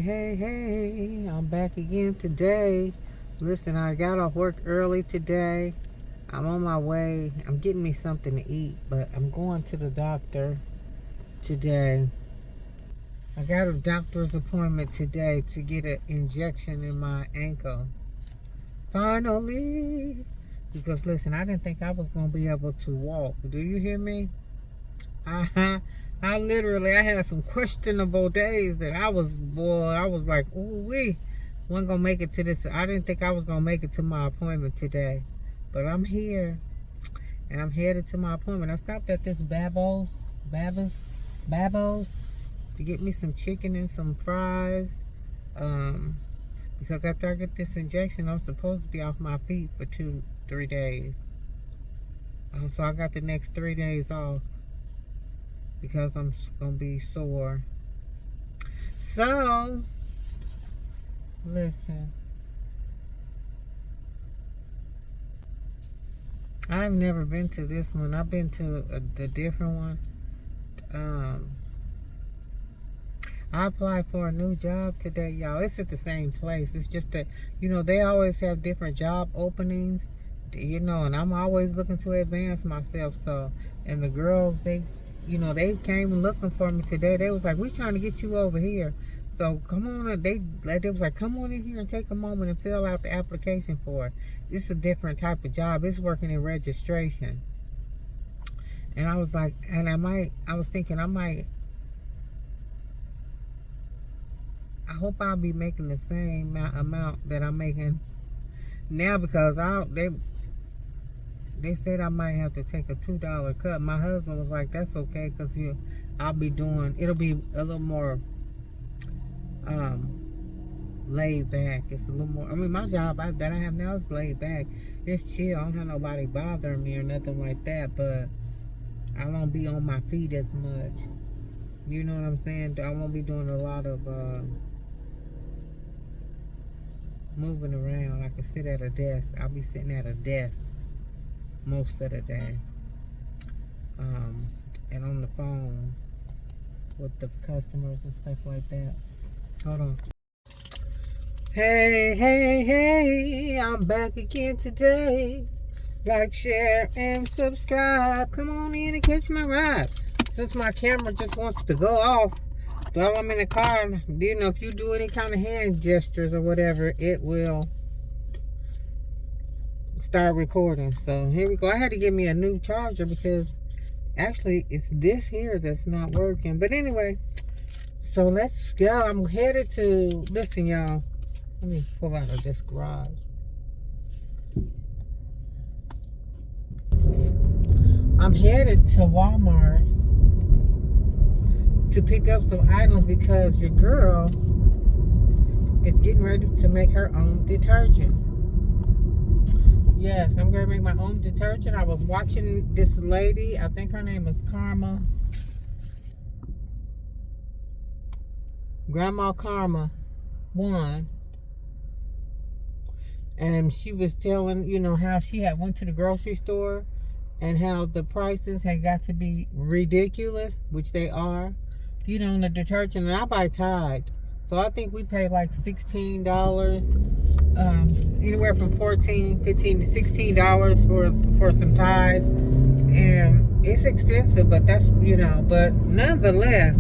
Hey, I'm back again today. Listen, I got off work early today. I'm on my way. I'm getting me something to eat, but I'm going to the doctor today. I got a doctor's appointment today to get an injection in my ankle. Finally! Because listen, I didn't think I was going to be able to walk. Do you hear me? I had some questionable days that I was like, ooh wee, wasn't gonna make it to this. I didn't think I was gonna make it to my appointment today, but I'm here and I'm headed to my appointment. I stopped at this Babos to get me some chicken and some fries, because after I get this injection, I'm supposed to be off my feet for 2-3 days. So I got the next 3 days off, because I'm gonna be sore. So, listen, I've never been to this one. I've been to the different one. I applied for a new job today, y'all. It's at the same place. It's just that, they always have different job openings, and I'm always looking to advance myself. So, and the girls, they came looking for me today. They was like, we trying to get you over here. So come on. They was like, come on in here and take a moment and fill out the application for it. It's a different type of job. It's working in registration. And I was like, I was thinking I hope I'll be making the same amount that I'm making now, because they said I might have to take a $2 cut. My husband was like, that's okay, because it'll be a little more laid back. It's a little more, my job that I have now is laid back. It's chill. I don't have nobody bothering me or nothing like that, but I won't be on my feet as much. You know what I'm saying? I won't be doing a lot of moving around. I can sit at a desk. I'll be sitting at a desk most of the day, and on the phone with the customers and stuff like that. Hold on. Hey, I'm back again today. Like, share, and subscribe. Come on in and catch my ride. Since my camera just wants to go off while I'm in the car, if you do any kind of hand gestures or whatever, it will start recording. So here we go. I had to get me a new charger, because actually it's this here that's not working. But anyway, so let's go. I'm headed to, listen y'all, let me pull out of this garage. I'm headed to Walmart to pick up some items, because your girl is getting ready to make her own detergent. Yes, I'm going to make my own detergent. I was watching this lady. I think her name is Karma. Grandma Karma 1. And she was telling, how she had went to the grocery store and how the prices had got to be ridiculous, which they are, on the detergent. And I buy Tide. So I think we pay like $16, anywhere from $14, $15 to $16 for some Tide. And it's expensive, but that's, but nonetheless,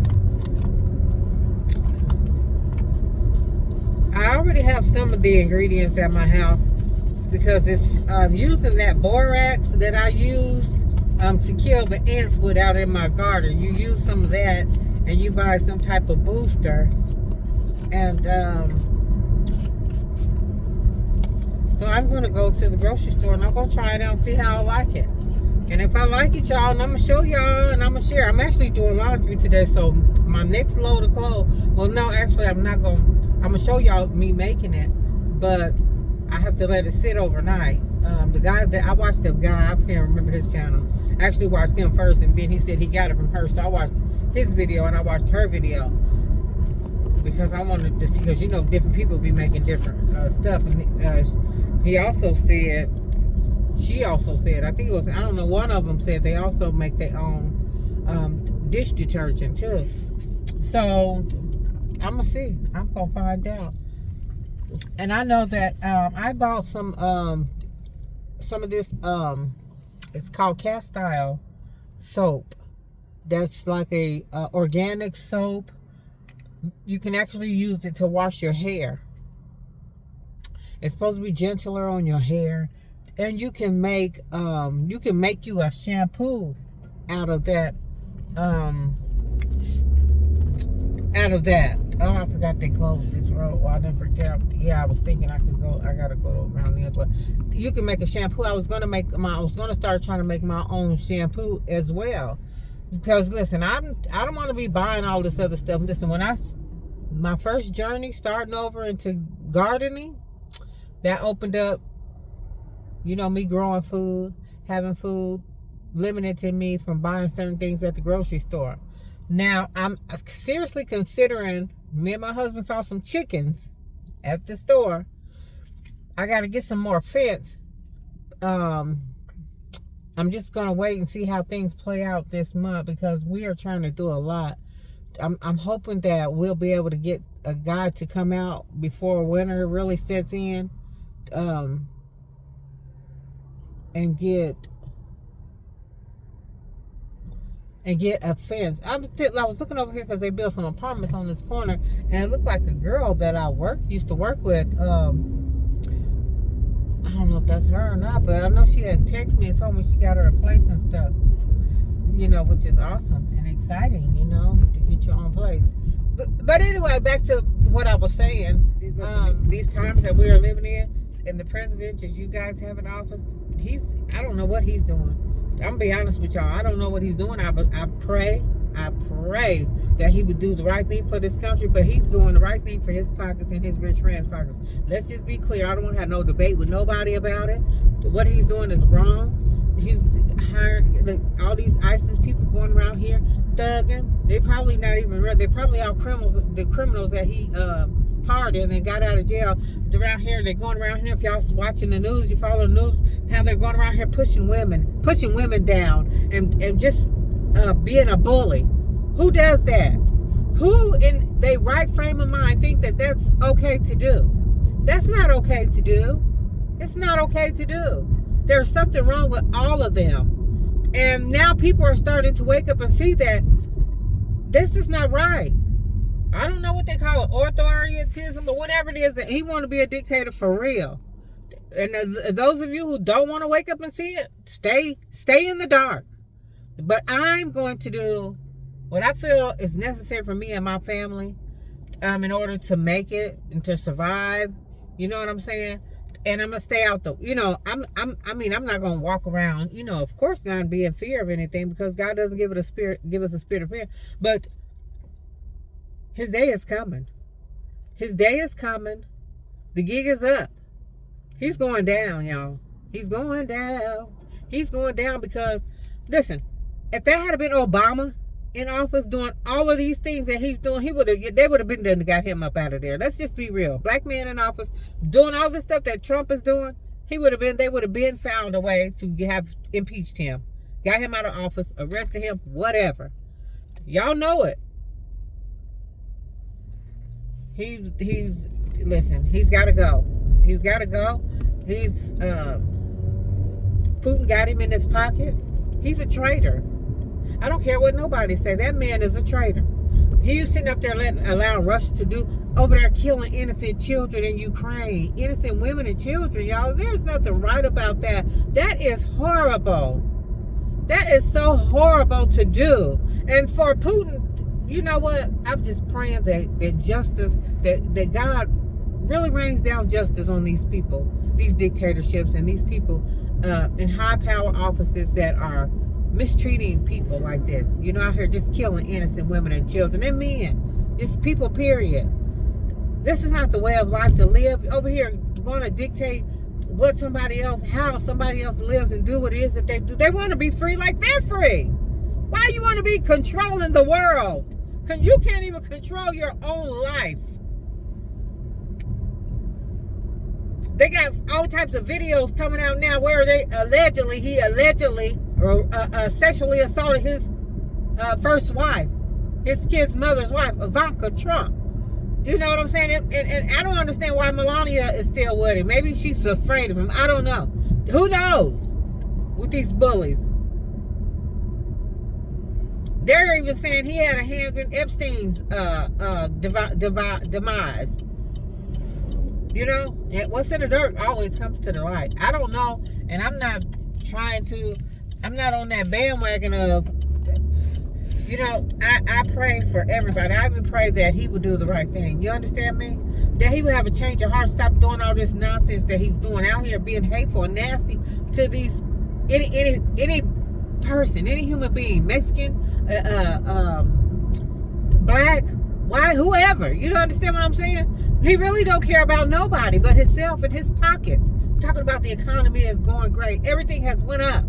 I already have some of the ingredients at my house, because it's using that borax that I use to kill the ants with out in my garden. You use some of that, and you buy some type of booster. And so I'm going to go to the grocery store, and I'm going to try it out and see how I like it. And if I like it, y'all, and I'm going to show y'all, and I'm going to share. I'm actually doing laundry today, so my next load of clothes, well, no, actually, I'm going to show y'all me making it, but I have to let it sit overnight. The guy that I watched, the guy, I can't remember his channel. I actually watched him first, and then he said he got it from her, so I watched his video, and I watched her video, because I wanted to see, because different people be making different stuff. And she also said, I think it was, I don't know, one of them said they also make their own dish detergent too. So I'm gonna see. I'm gonna find out. And I know that I bought some of this it's called Castile soap. That's like a organic soap. You can actually use it to wash your hair. It's supposed to be gentler on your hair, and you can make you a shampoo out of that. Oh, I forgot they closed this road. Well, I didn't forget. Yeah, I was thinking I gotta go around the other way. You can make a shampoo. I was gonna start trying to make my own shampoo as well. Because listen, I don't want to be buying all this other stuff. Listen, when my first journey starting over into gardening, that opened up, me growing food, having food, limiting me from buying certain things at the grocery store. Now, I'm seriously considering, me and my husband saw some chickens at the store. I got to get some more fence. I'm just going to wait and see how things play out this month because we are trying to do a lot. I'm hoping that we'll be able to get a guy to come out before winter really sets in and get a fence. I was looking over here because they built some apartments on this corner, and it looked like a girl that I used to work with. I don't know if that's her or not, but I know she had texted me and told me she got her a place and stuff. Which is awesome and exciting. To get your own place. But anyway, back to what I was saying. These times that we are living in, and the president that you guys have in office, I don't know what he's doing. I'm gonna be honest with y'all. I don't know what he's doing. I pray that he would do the right thing for this country, but he's doing the right thing for his pockets and his rich friends' pockets. Let's just be clear. I don't want to have no debate with nobody about it. What he's doing is wrong. He's hired all these ISIS people going around here thugging. They probably not even real. They're probably all criminals. The criminals that he pardoned and got out of jail. They're around here. They're going around here. If y'all watching the news, you follow the news. How they're going around here pushing women down, and just being a bully. Who does that? Who in their right frame of mind think that that's okay to do? That's not okay to do. It's not okay to do. There's something wrong with all of them. And now people are starting to wake up and see that this is not right. I don't know what they call it, authoritarianism or whatever it is, that he want to be a dictator for real. And those of you who don't want to wake up and see it, stay in the dark. But I'm going to do what I feel is necessary for me and my family in order to make it and to survive. You know what I'm saying? And I'm gonna stay out I'm not gonna walk around, of course not be in fear of anything, because God doesn't give us a spirit of fear. But his day is coming. His day is coming. The gig is up. He's going down, y'all. He's going down. He's going down because, listen, if that had been Obama in office doing all of these things that he's doing, they would have been done to got him up out of there. Let's just be real. Black man in office doing all this stuff that Trump is doing, they would have been found a way to have impeached him, got him out of office, arrested him, whatever. Y'all know it. Listen, he's got to go. He's got to go. Putin got him in his pocket. He's a traitor. I don't care what nobody say. That man is a traitor. He was sitting up there allowing Russia to do over there, killing innocent children in Ukraine, innocent women and children, y'all. There's nothing right about that. That is horrible. That is so horrible to do. And for Putin, you know what? I'm just praying that justice, that God really rains down justice on these people, these dictatorships, and these people in high power offices that are mistreating people like this. Out here just killing innocent women and children and men. Just people, period. This is not the way of life to live. Over here, want to dictate how somebody else lives and do what it is that they do. They want to be free like they're free. Why you want to be controlling the world? You can't even control your own life. They got all types of videos coming out now where he allegedly sexually assaulted his first wife, his kid's mother's wife, Ivanka Trump. You know what I'm saying? And I don't understand why Melania is still with him. Maybe she's afraid of him. I don't know. Who knows? With these bullies. They're even saying he had a hand in Epstein's demise. You know? What's in the dirt always comes to the light. I don't know. And I'm not on that bandwagon of, you know, I pray for everybody. I even pray that he would do the right thing. You understand me? That he would have a change of heart, stop doing all this nonsense that he's doing out here, being hateful and nasty to these any person, any human being, Mexican, black, white, whoever. You don't understand what I'm saying? He really don't care about nobody but himself and his pockets. I'm talking about the economy is going great. Everything has went up.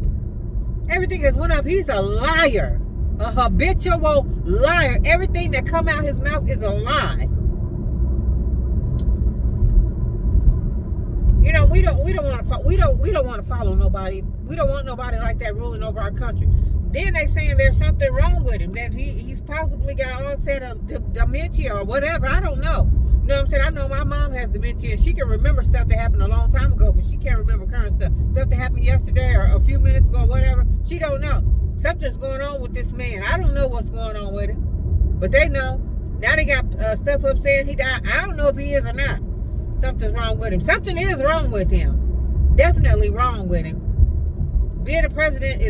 Everything has went up. He's a liar. A habitual liar. Everything that come out his mouth is a lie. You know, we don't want to follow nobody. We don't want nobody like that ruling over our country. Then they saying there's something wrong with him, that he's possibly got onset of dementia or whatever. I don't know. You know what I'm saying? I know my mom has dementia. She can remember stuff that happened a long time ago, but she can't remember current stuff. Stuff that happened yesterday or a few minutes ago, whatever. She don't know. Something's going on with this man. I don't know what's going on with him, but they know. Now they got stuff up saying he died. I don't know if he is or not. Something's wrong with him. Something is wrong with him. Definitely wrong with him. Being a president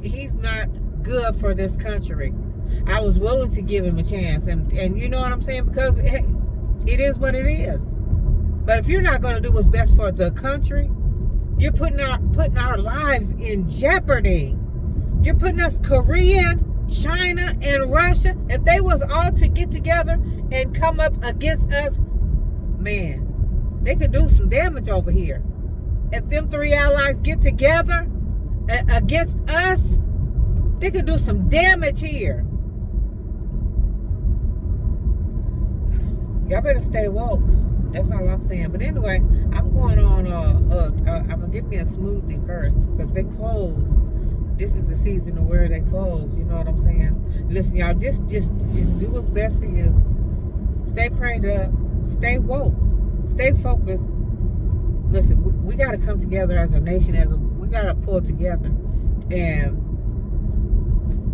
he's not good for this country. I was willing to give him a chance, and you know what I'm saying, because it is what it is. But if you're not going to do what's best for the country, you're putting our lives in jeopardy. You're putting us, Korean, China, and Russia. If they was all to get together and come up against us, man, they could do some damage over here. If them three allies get together against us, they could do some damage here. Y'all better stay woke. That's all I'm saying. But anyway, I'm going on. I'm gonna get me a smoothie first because they close. This is the season of where they close. You know what I'm saying? Listen, y'all, just do what's best for you. Stay prayed up. Stay woke. Stay focused. Listen, we got to come together as a nation. We got to pull together, and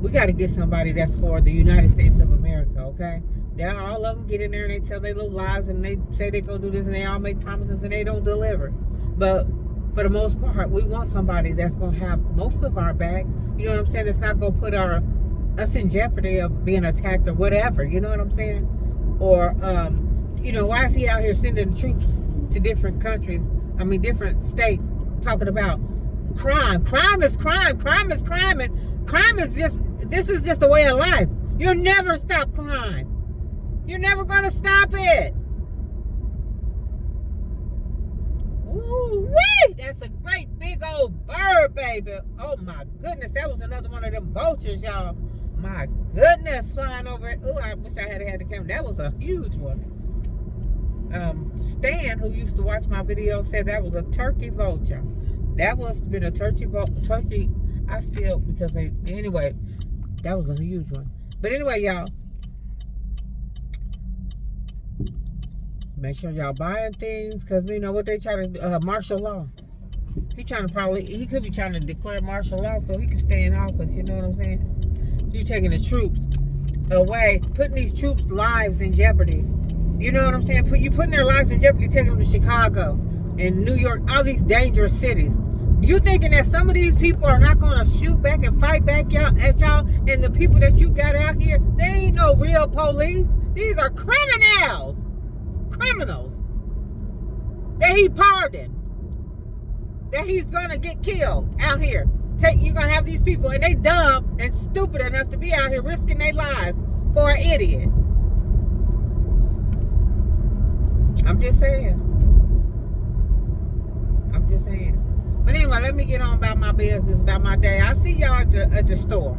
we got to get somebody that's for the United States of America. Okay? All of them get in there and they tell their little lies and they say they're gonna do this and they all make promises and they don't deliver. But for the most part, we want somebody that's gonna have most of our back. You know what I'm saying? That's not gonna put us in jeopardy of being attacked or whatever. You know what I'm saying? Or you know, why is he out here sending troops to different countries? I mean, different states, talking about crime. Crime is crime. Crime is crime, and crime is this is just a way of life. You'll never stop crime. You're never gonna stop it. Ooh wee! That's a great big old bird, baby. Oh my goodness, that was another one of them vultures, y'all. My goodness, flying over it. Ooh, I wish I had the camera. That was a huge one. Stan, who used to watch my videos, said that was a turkey vulture. That must have been a turkey. I still, because anyway, that was a huge one. But anyway, y'all, make sure y'all buying things, because you know what they try to martial law. He could be trying to declare martial law so he can stay in office. You know what I'm saying? You taking the troops away, putting these troops' lives in jeopardy. You know what I'm saying? You putting their lives in jeopardy, taking them to Chicago and New York, all these dangerous cities. You thinking that some of these people are not going to shoot back and fight back at y'all, and the people that you got out here, they ain't no real police. These are criminals. Criminals that he pardoned, that he's gonna get killed out here. You're gonna have these people, and they dumb and stupid enough to be out here risking their lives for an idiot. I'm just saying. But anyway, let me get on about my business, about my day. I'll see y'all at the store.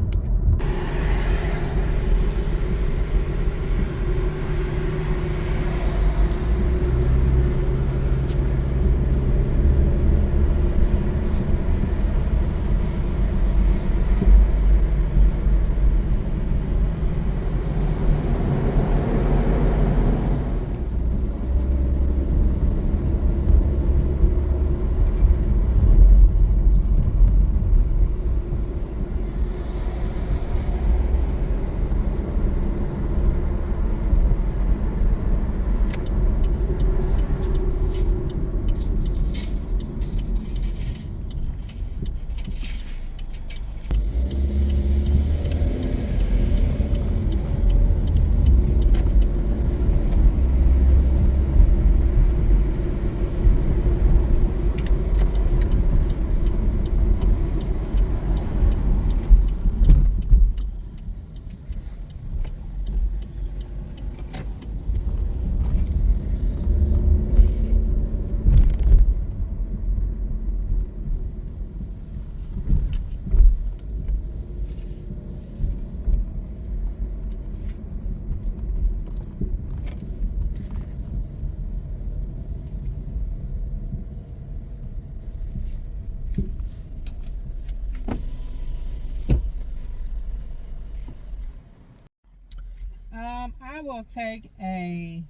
I will take a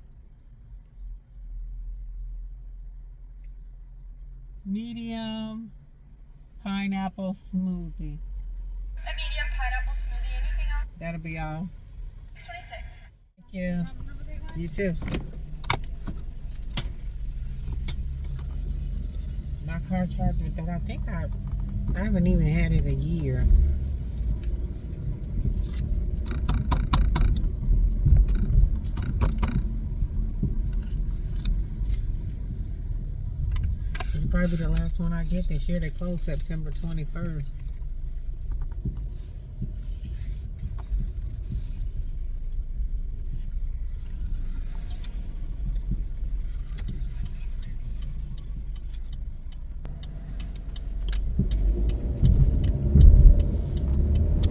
medium pineapple smoothie. A medium pineapple smoothie. Anything else? That'll be all. 26. Thank you. You too. My car charger that I think I haven't even had it a year. It's probably the last one I get this year. They close September 21st.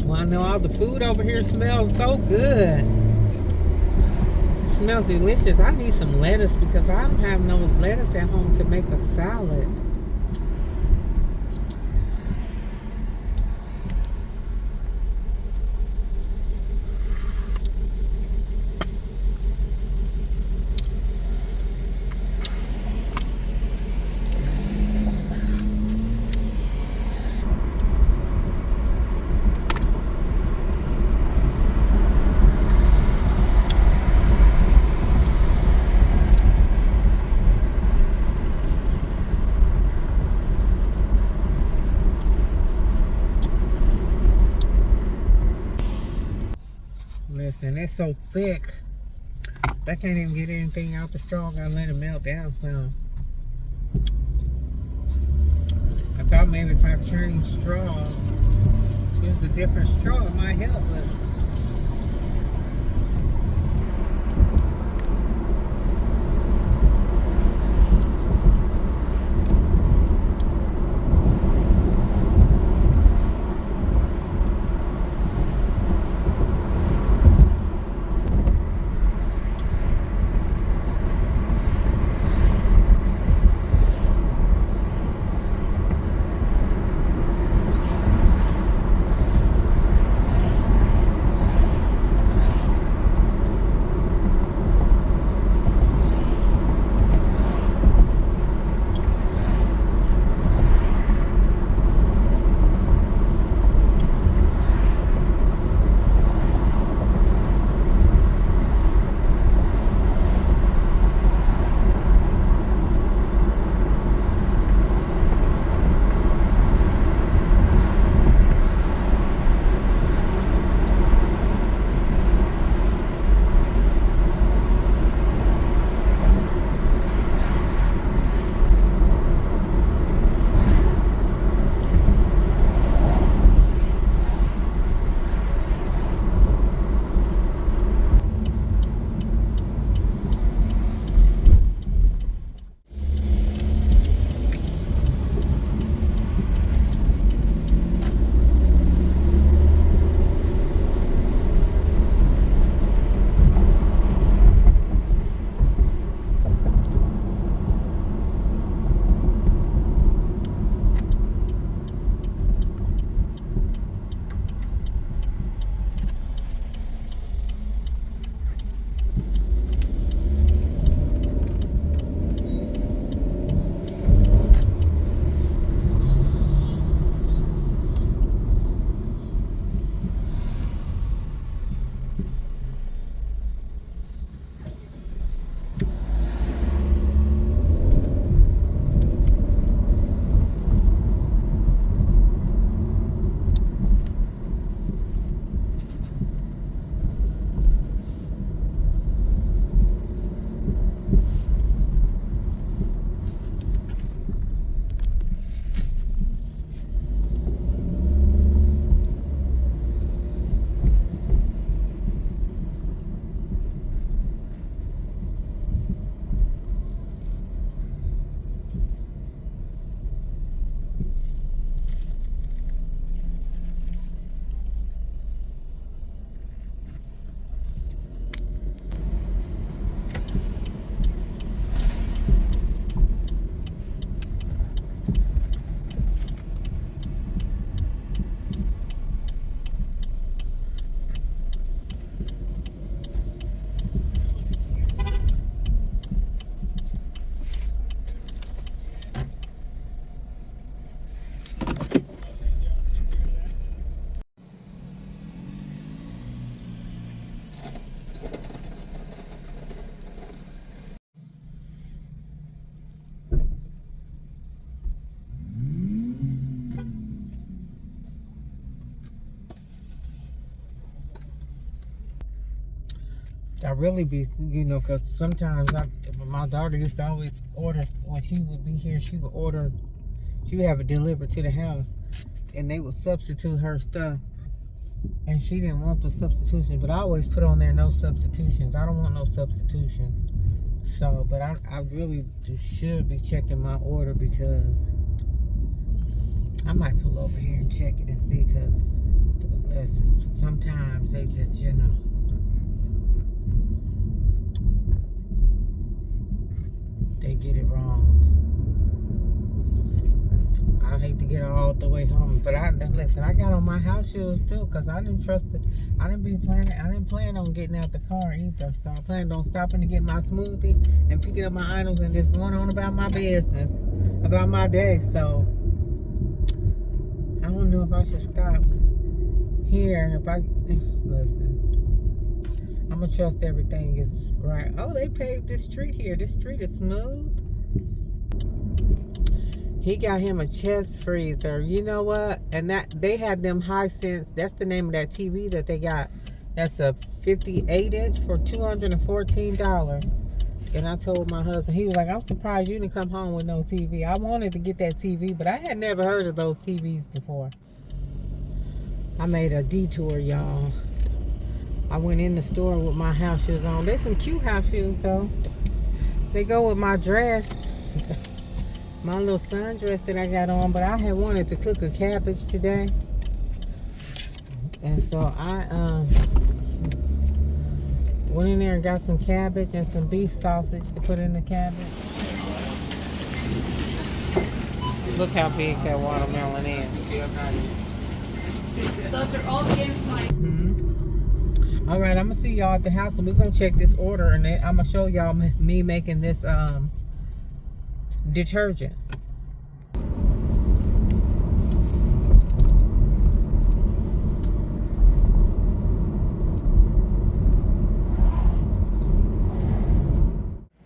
Well, I know all the food over here smells so good. It smells delicious. I need some lettuce because I don't have no lettuce at home to make a salad. Listen, it's so thick. I can't even get anything out the straw. I gotta let it melt down some. I thought maybe if I change straws, use a different straw, it might help, but I really be, you know, because sometimes my daughter used to always order, when she would be here, she would have it delivered to the house, and they would substitute her stuff. And she didn't want the substitutions, but I always put on there no substitutions. I don't want no substitutions. So, but I really should be checking my order, because I might pull over here and check it and see, because listen, sometimes they just, you know. They get it wrong. I hate to get all the way home, but listen, I got on my house shoes too, because I didn't trust it. I didn't plan on getting out the car either. So I planned on stopping to get my smoothie and picking up my items and just going on about my business, about my day. So I don't know if I should stop here. Listen, I'm gonna trust everything is right. Oh, they paved this street here. This street is smooth. He got him a chest freezer. You know what? And that they had them Hisense. That's the name of that TV that they got. That's a 58-inch for $214. And I told my husband, he was like, I'm surprised you didn't come home with no TV. I wanted to get that TV, but I had never heard of those TVs before. I made a detour, y'all. I went in the store with my house shoes on. There's some cute house shoes, though. They go with my dress. My little sundress that I got on, but I had wanted to cook a cabbage today, and so I went in there and got some cabbage and some beef sausage to put in the cabbage. Look how big that watermelon is. Those are all games mine. All right, I'm gonna see y'all at the house, and we're gonna check this order, and then I'm gonna show y'all me making this detergent.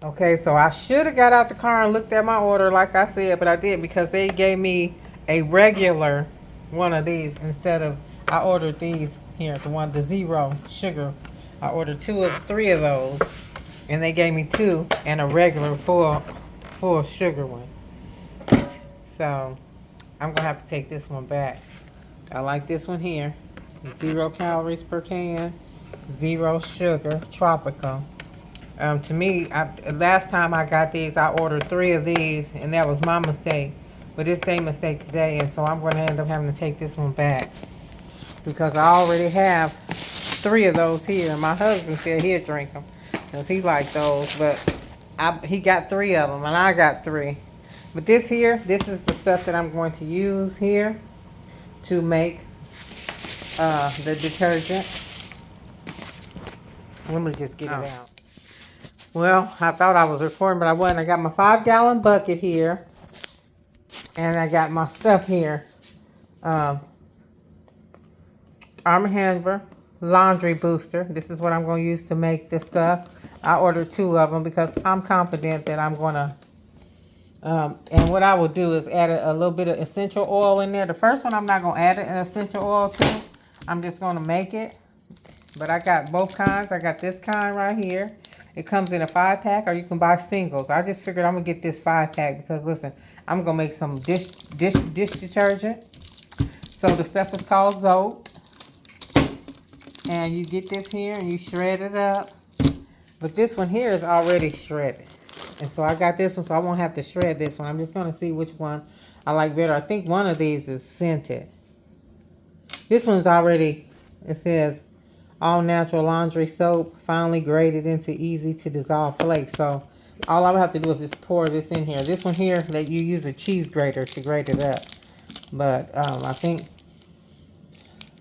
Okay, so I should have got out the car and looked at my order like I said, but I didn't, because they gave me a regular one of these instead of, I ordered these here, the zero sugar. I ordered three of those, and they gave me two and a regular full sugar one. So I'm gonna have to take this one back. I like this one here. 0 calories per can, 0 sugar, tropical. To me, last time I got these, I ordered 3 of these, and that was my mistake. But it's their mistake today, and so I'm going to end up having to take this one back, because I already have 3 of those here. My husband said he'll drink them, because he liked those, but he got 3 of them, and I got 3. But this is the stuff that I'm going to use here to make the detergent. Let me just get it out. Well, I thought I was recording, but I wasn't. I got my 5-gallon bucket here, and I got my stuff here. Arm & Hammer laundry booster. This is what I'm going to use to make this stuff. I ordered 2 of them because I'm confident that I'm going to, and what I will do is add a little bit of essential oil in there. The first one I'm not going to add an essential oil to. I'm just going to make it. But I got both kinds. I got this kind right here. It comes in a 5-pack, or you can buy singles. I just figured I'm going to get this 5-pack because, listen, I'm going to make some dish detergent. So the stuff is called Zote. And you get this here and you shred it up. But this one here is already shredded. And so I got this one, so I won't have to shred this one. I'm just going to see which one I like better. I think one of these is scented. This one's already, it says, all natural laundry soap, finely grated into easy to dissolve flakes. So all I would have to do is just pour this in here. This one here, that you use a cheese grater to grate it up. But I think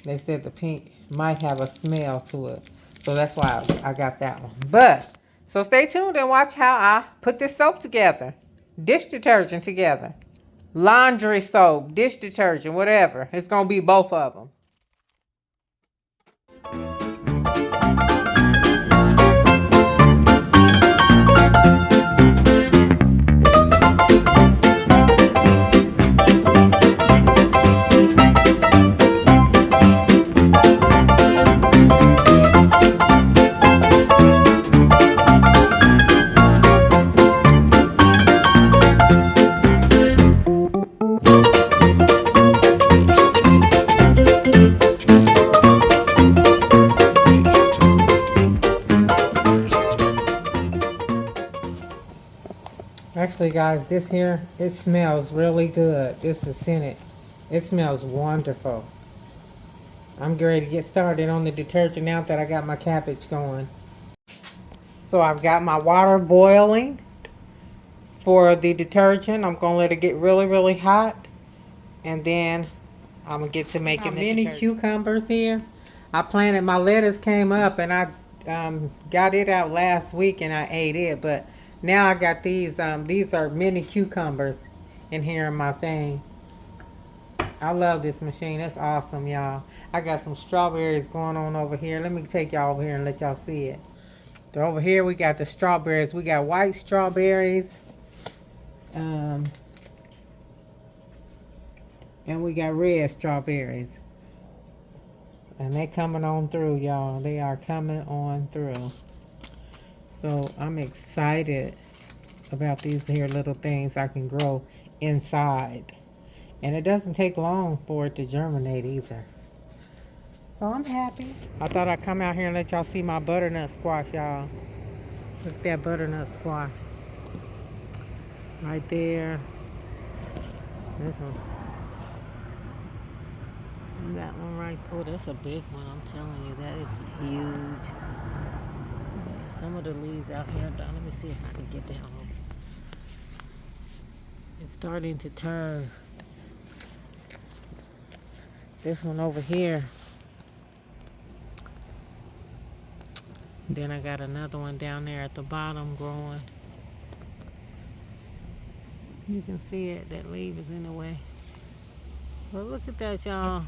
they said the pink might have a smell to it. So that's why I got that one. But, so stay tuned and watch how I put this soap together. Dish detergent together. Laundry soap, dish detergent, whatever. It's going to be both of them. Actually, guys, this here, it smells really good. This is scented. It smells wonderful. I'm ready to get started on the detergent now that I got my cabbage going. So I've got my water boiling for the detergent. I'm going to let it get really, really hot. And then I'm going to get to making the mini cucumbers here. I planted, my lettuce came up and I got it out last week and I ate it. But now I got these are mini cucumbers in here in my thing. I love this machine. It's awesome, y'all. I got some strawberries going on over here. Let me take y'all over here and let y'all see it. So over here we got the strawberries. We got white strawberries. And we got red strawberries. And they coming on through, y'all. They are coming on through. So I'm excited about these here little things I can grow inside. And it doesn't take long for it to germinate either. So I'm happy. I thought I'd come out here and let y'all see my butternut squash, y'all. Look at that butternut squash. Right there. This one. That one right. Oh, that's a big one. I'm telling you, that is huge. Yeah, some of the leaves out here, let me see if I can get down. It's starting to turn. This one over here. Then I got another one down there at the bottom growing. You can see it, that leaf is in the way. But look at that, y'all.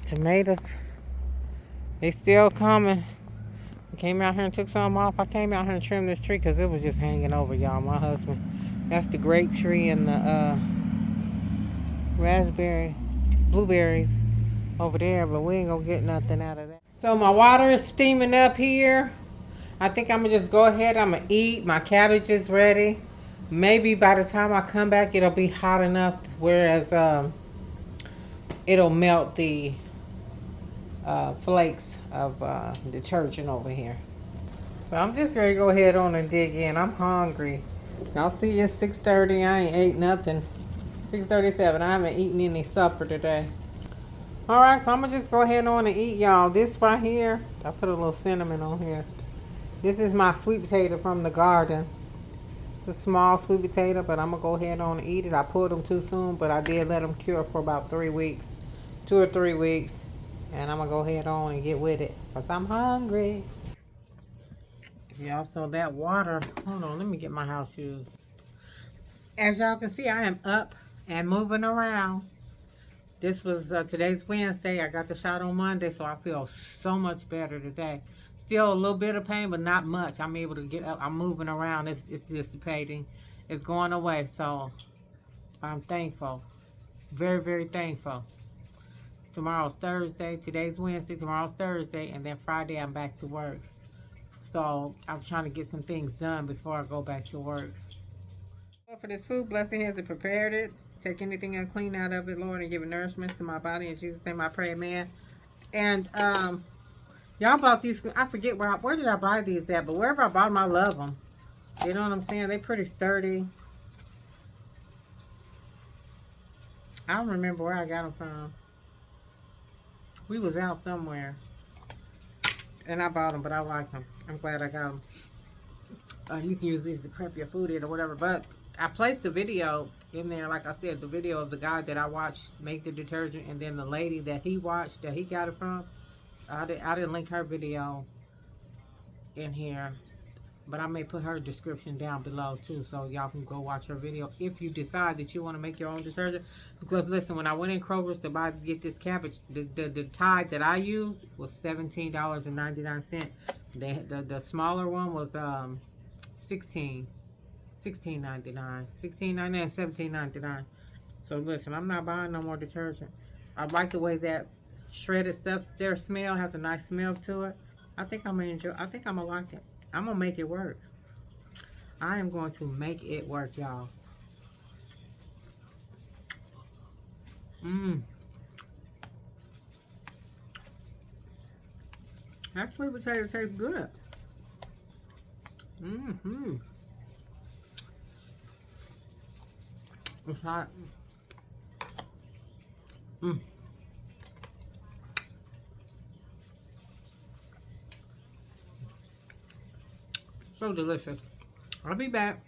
Tomatoes, they still coming. I came out here and took some off. I came out here and trimmed this tree because it was just hanging over, y'all. My husband, that's the grape tree and the blueberries over there, but we ain't gonna get nothing out of that. So my water is steaming up here. I think I'm gonna just go ahead. I'm gonna eat. My cabbage is ready. Maybe by the time I come back, it'll be hot enough, whereas it'll melt the flakes of detergent over here. But I'm just ready to go ahead on and dig in. I'm hungry. Y'all see it's 6:30. I ain't ate nothing. 6:37. I haven't eaten any supper today. Alright, so I'm gonna just go ahead on and eat, y'all. This right here, I put a little cinnamon on here. This is my sweet potato from the garden. It's a small sweet potato, but I'm gonna go ahead on and eat it. I pulled them too soon, but I did let them cure for about 3 weeks. 2 or 3 weeks. And I'm gonna go ahead on and get with it because I'm hungry. Y'all, so that water, hold on, let me get my house shoes. As y'all can see, I am up and moving around. This was, today's Wednesday. I got the shot on Monday, so I feel so much better today. Still a little bit of pain, but not much. I'm able to get up. I'm moving around. It's dissipating. It's going away, so I'm thankful. Very, very thankful. Tomorrow's Thursday. Today's Wednesday. Tomorrow's Thursday. And then Friday, I'm back to work. So I'm trying to get some things done before I go back to work. For this food, blessed hands that prepared it. Take anything unclean out of it, Lord, and give it nourishment to my body. In Jesus' name I pray, amen. And y'all bought these. I forget where did I buy these at, but wherever I bought them, I love them. You know what I'm saying? They're pretty sturdy. I don't remember where I got them from. We was out somewhere, and I bought them, but I like them. I'm glad I got them. You can use these to prep your food or whatever, but I placed the video in there, like I said, the video of the guy that I watched make the detergent, and then the lady that he watched, that he got it from. I didn't link her video in here, but I may put her description down below too, so y'all can go watch her video if you decide that you want to make your own detergent. Because listen, when I went in Kroger's to get this cabbage, the Tide that I used was $17.99. The smaller one was $16.99, $17.99. So listen, I'm not buying no more detergent. I like the way that shredded stuff, their smell has a nice smell to it. I think I'm gonna enjoy. I think I'm gonna like it. I'm gonna make it work. I am going to make it work, y'all. That sweet potato tastes good. Mm-hmm. It's hot. Mm. So delicious. I'll be back.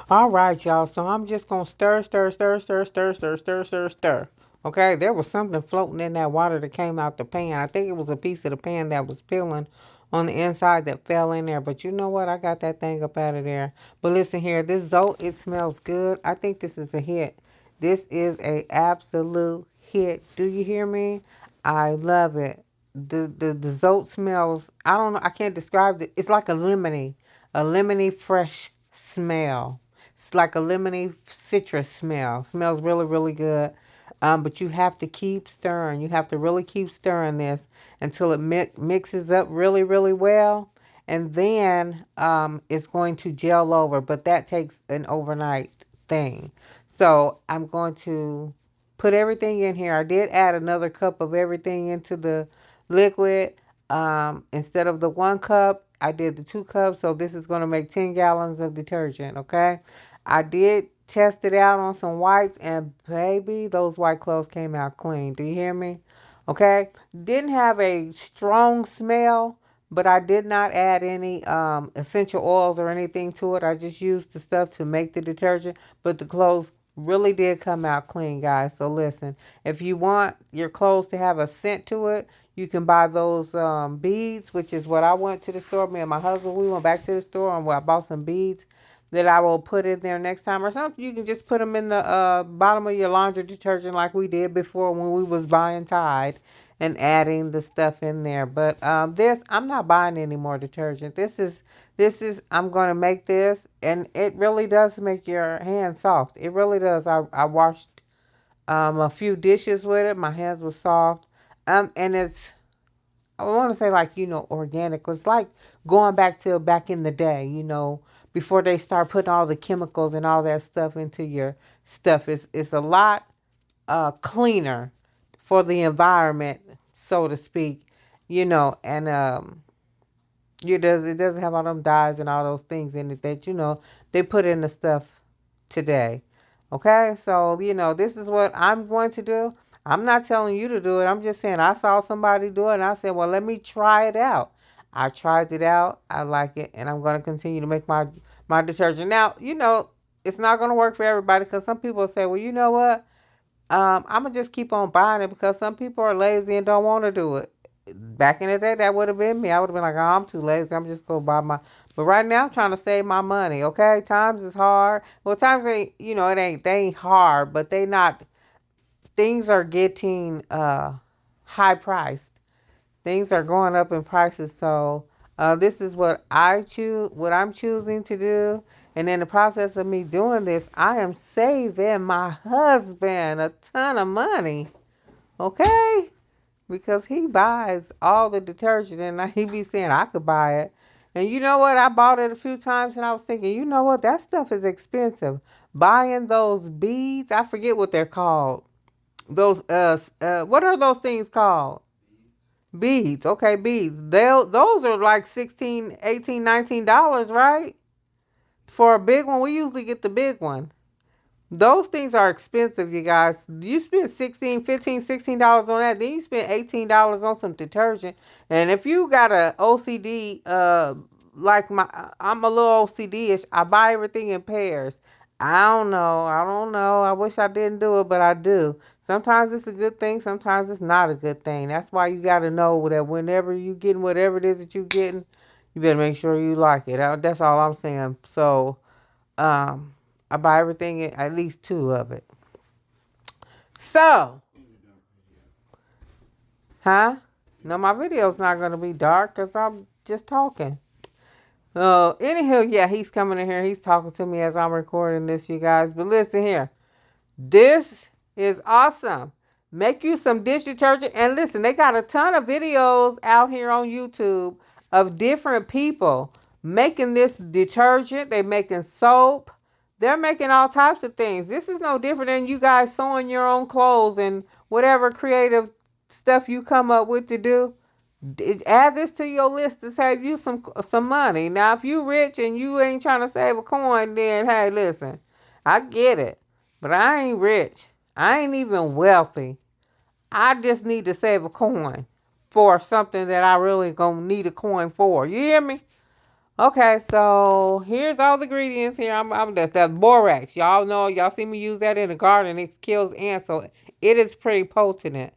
All right, y'all. So I'm just gonna stir, stir, stir, stir, stir, stir, stir, stir, stir. Okay, there was something floating in that water that came out the pan. I think it was a piece of the pan that was peeling on the inside that fell in there. But you know what? I got that thing up out of there. But listen here, this Zolt, it smells good. I think this is a hit. This is a absolute hit. Do you hear me? I love it. The Zolt smells. I don't know. I can't describe it. It's like a lemony fresh smell. It's like a lemony citrus smell. Smells really, really good. But you have to keep stirring. You have to really keep stirring this until it mixes up really, really well. And then it's going to gel over. But that takes an overnight thing. So I'm going to put everything in here. I did add another cup of everything into the liquid. Instead of the 1 cup, I did the 2 cups. So this is going to make 10 gallons of detergent. Okay. I did test it out on some whites, and baby, those white clothes came out clean. Do you hear me? Okay. Didn't have a strong smell, but I did not add any essential oils or anything to it. I just used the stuff to make the detergent, but the clothes really did come out clean, guys. So listen, if you want your clothes to have a scent to it, you can buy those beads, which is what I went to the store. Me and my husband, we went back to the store and I bought some beads that I will put in there next time, or something. You can just put them in the bottom of your laundry detergent like we did before when we was buying Tide and adding the stuff in there. But this, I'm not buying any more detergent. This is I'm going to make this, and it really does make your hands soft. It really does. I washed a few dishes with it. My hands were soft. And it's, I want to say, like, organic. It's like going back in the day, before they start putting all the chemicals and all that stuff into your stuff. It's a lot cleaner for the environment, so to speak, and it doesn't have all them dyes and all those things in it that they put in the stuff today. Okay, so this is what I'm going to do. I'm not telling you to do it. I'm just saying I saw somebody do it and I said, well, let me try it out. I tried it out. I like it, and I'm going to continue to make my detergent. Now, it's not going to work for everybody, because some people say, well, you know what? I'm gonna just keep on buying it because some people are lazy and don't want to do it. Back in the day, that would have been me. I would have been like, oh, I'm too lazy. I'm just gonna buy my. But right now, I'm trying to save my money. Okay, times is hard. Well, times ain't. It ain't. They ain't hard, but they not. Things are getting high priced. Things are going up in prices. So this is what I choose. What I'm choosing to do. And in the process of me doing this, I am saving my husband a ton of money. Okay? Because he buys all the detergent, and he be saying I could buy it. And you know what? I bought it a few times and I was thinking, you know what? That stuff is expensive. Buying those beads, I forget what they're called. Those what are those things called? Beads. Okay, beads. Those are like 16, 18, $19, right? For a big one, we usually get the big one. Those things are expensive, you guys. You spend 16, 15, $16 on that, then you spend $18 on some detergent. And if you got a OCD, like I'm a little OCD-ish, I buy everything in pairs. I don't know. I wish I didn't do it, but I do. Sometimes it's a good thing, sometimes it's not a good thing. That's why you got to know that whenever you getting whatever it is that you getting, you better make sure you like it. That's all I'm saying. So, um, I buy everything, at least 2 of it. So, huh? No, my video's not going to be dark because I'm just talking. Anywho, yeah, he's coming in here. He's talking to me as I'm recording this, you guys. But listen here. This is awesome. Make you some dish detergent. And listen, they got a ton of videos out here on YouTube of different people making this detergent. They're making soap. They're making all types of things. This is no different than you guys sewing your own clothes and whatever creative stuff you come up with to do. Add this to your list to save you some money. Now, if you rich and you ain't trying to save a coin, then hey, listen, I get it. But I ain't rich. I ain't even wealthy. I just need to save a coin for something that I really gonna need a coin for. You hear me? Okay, so here's all the ingredients here. I'm the borax. Y'all know, y'all see me use that in the garden. It kills ants, so it is pretty potent.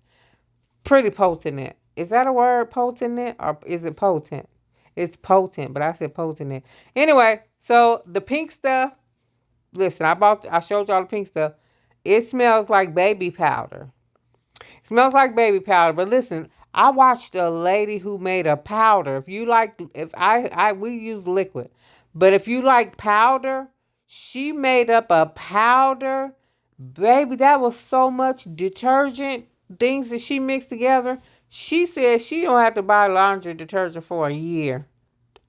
Pretty potent. Is that a word, potent, or is it potent? It's potent, but I said potent. Anyway, so the pink stuff. Listen, I showed y'all the pink stuff. It smells like baby powder. It smells like baby powder. But listen, I watched a lady who made a powder. If you like, we use liquid, but if you like powder, she made up a powder. Baby, that was so much detergent, things that she mixed together. She said she don't have to buy laundry detergent for a year.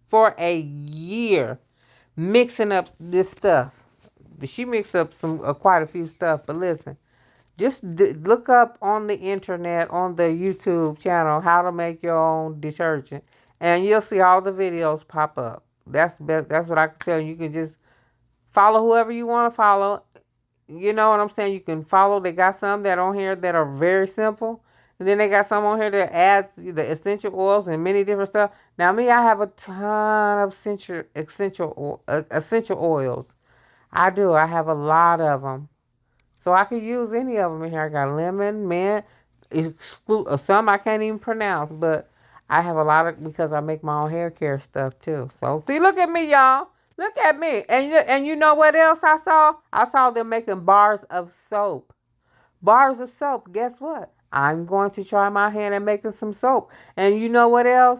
For a year. Mixing up this stuff. But she mixed up some quite a few stuff. But listen, just look up on the internet, on the YouTube channel, how to make your own detergent. And you'll see all the videos pop up. That's what I can tell you. You can just follow whoever you want to follow. You know what I'm saying? You can follow. They got some that on here that are very simple. And then they got some on here that adds the essential oils and many different stuff. Now me, I have a ton of essential oils. I do. I have a lot of them. So I could use any of them in here. I got lemon, mint, some I can't even pronounce. But I have a lot of, because I make my own hair care stuff too. So see, look at me, y'all. Look at me. And you know what else I saw? I saw them making bars of soap. Bars of soap. Guess what? I'm going to try my hand at making some soap. And you know what else?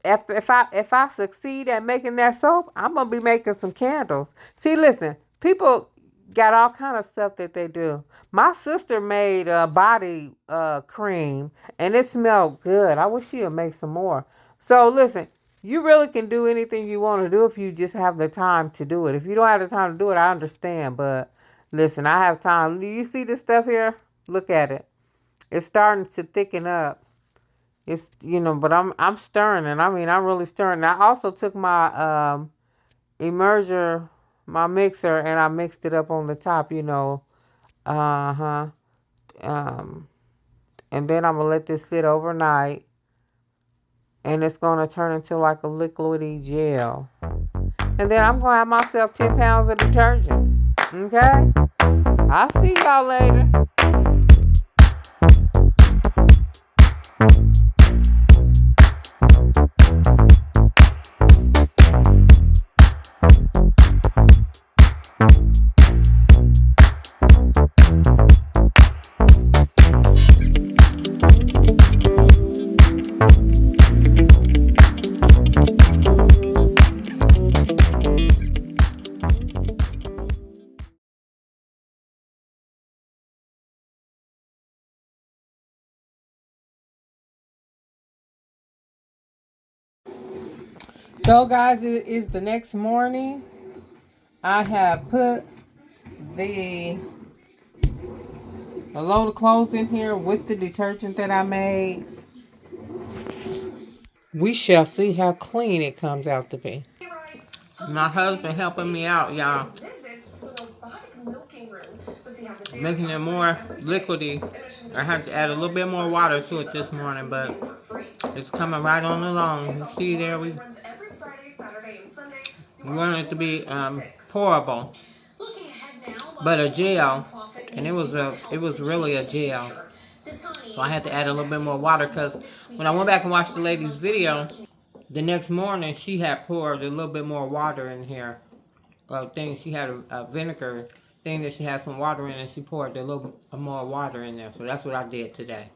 If I succeed at making that soap, I'm gonna be making some candles. See, listen, people got all kind of stuff that they do. My sister made a body cream, and it smelled good. I wish she'd make some more. So listen, you really can do anything you want to do if you just have the time to do it. If you don't have the time to do it, I understand. But listen, I have time. Do you see this stuff here? Look at it. It's starting to thicken up. It's, but I'm stirring it. I mean, I'm really stirring. I also took my immerser, my mixer, and I mixed it up on the top. Uh-huh. And then I'm gonna let this sit overnight, and it's gonna turn into like a liquidy gel. And then I'm gonna have myself 10 pounds of detergent. Okay? I'll see y'all later. So guys, it is the next morning. I have put a load of clothes in here with the detergent that I made. We shall see how clean it comes out to be. My husband helping me out, y'all. Making it more liquidy. I had to add a little bit more water to it this morning, but it's coming right on along. You see there, we want it to be pourable, but a gel, and it was really a gel. So I had to add a little bit more water because when I went back and watched the lady's video, the next morning she had poured a little bit more water in here. thing. She had a vinegar thing that she had some water in, and she poured a little more water in there. So that's what I did today.